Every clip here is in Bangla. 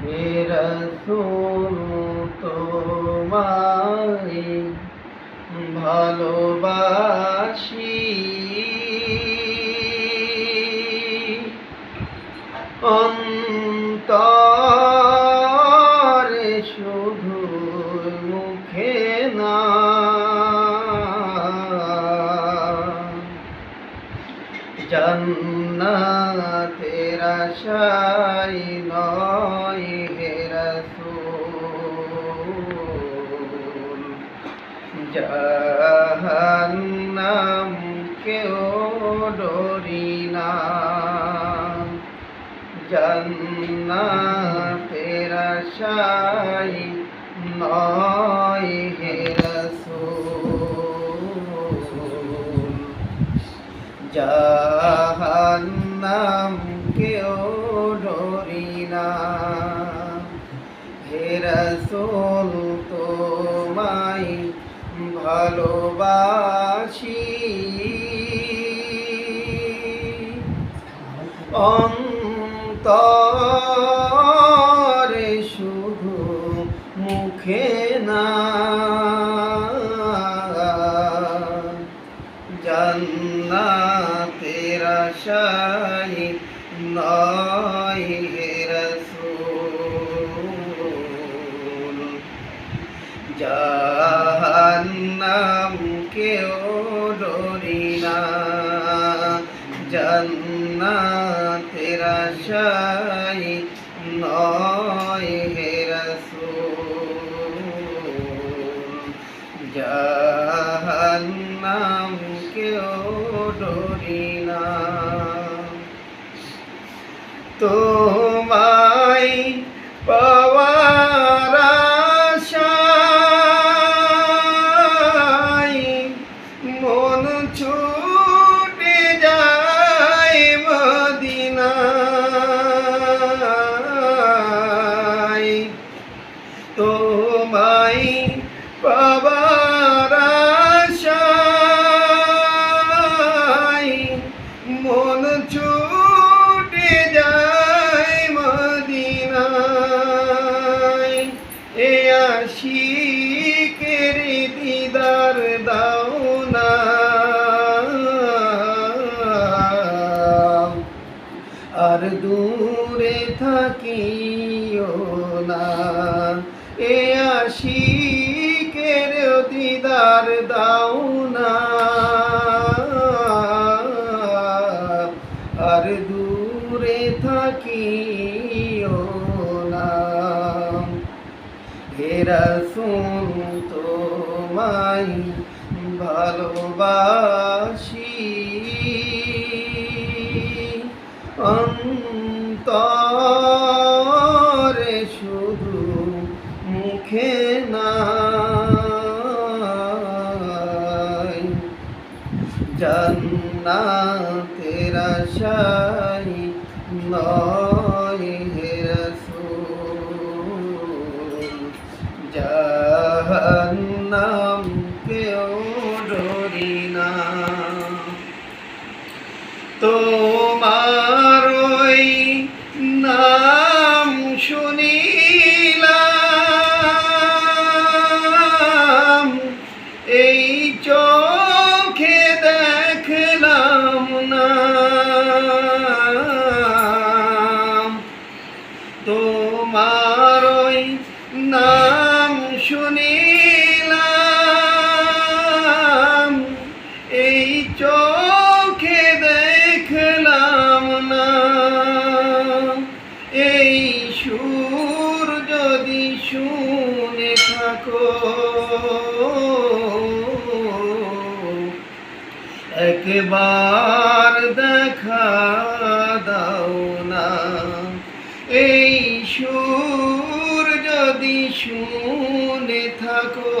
হে রাসূল তোমায় ভালোবাসি, অন্তরে শুধু মুখে না। জান্নাতের আশায় নয় হে রাসূল, জাহান্নাম কেউ ডরি না। জান্নাতের আশায় নয় হে রাসূল, জাহান্নাম কেউ ডরি না। হে রাসূল তোমায় ভালোবাসি, অন্তরে শুধু মুখে না। জান্নাতের আশায় নয় হে রাসূল, জাহান্নাম কেউ ডরি না। জান্নাতের আশায় নয় হে রাসূল, জাহান্নাম কেউ ডরি না। তোমায় পাওয়ার আশায় মন ছুটে যায় মদিনায়। তোমায় পাওয়ার আশায় মন ছুটে যায় মদিনায়। এ আশিকের দিদার দাও না, আর দূরে থাকিও না। এ আশিকের দিদার দাও না, আর দূরে থাকিও না। হে রাসূল তোমায় ভালোবাসি, অন্তরে শুধু মুখে না। জান্নাতের আশায় নয় হে রাসূল, জাহান্নাম কেউ ডরি না। তোমার ওই নাম শুনিলাম, এই চোখে দেখলাম না। তোমার ওই নাম শুনিলাম, এই চোখে দেখলাম না। এই সুর যদি শুনে থাকো, একবার দেখা দাও না। এই সুর যদি শুনে থাকো,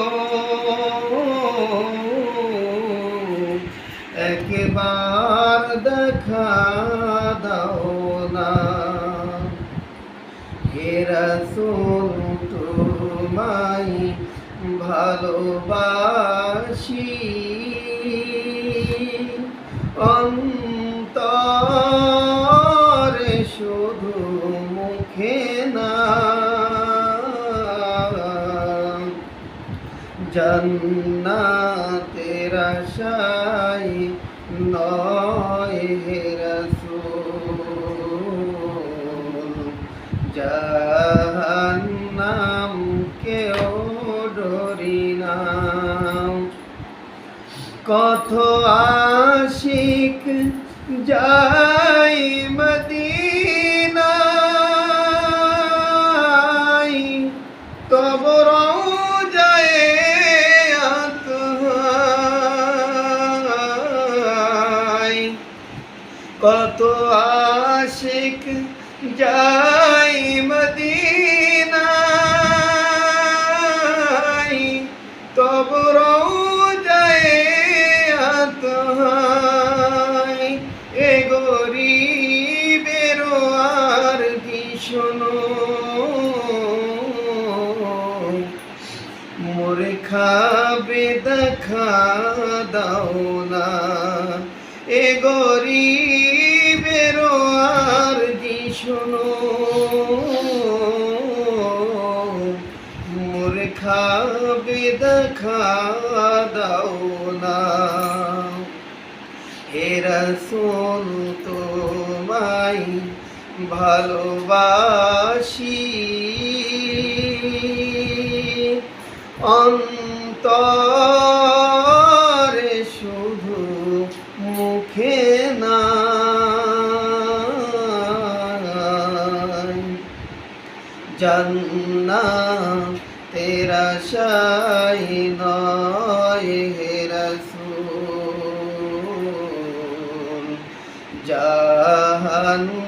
একবার দেখা দাও না। হে রাসূল তোমায় ভালোবাসি, অন্তরে শুধু মুখে না। জান্নাতের আশায় নয় হে রাসূল, জাহান্নাম কেউ ডরি না। কত আশিক যায় মদিনায়, তব রওজায়ে আতহায়। কত আশিক যায় মদিনায়, তব রওজায়ে আতহায়। এ গরিবের আর কি শোনো, মোরে খাবে দেখা দাও না। এ গরিবের আর কি শোনো, মোরে খাবে দেখা দাও না। হে রাসূল তোমায় ভালোবাসি, অন্তরে শুধু মুখে না। জান্নাতের আশায় নয় হে রাসূল, জাহান্নাম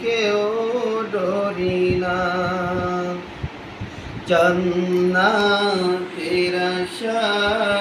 কেউ ডরি না। জান্নাতের আশায়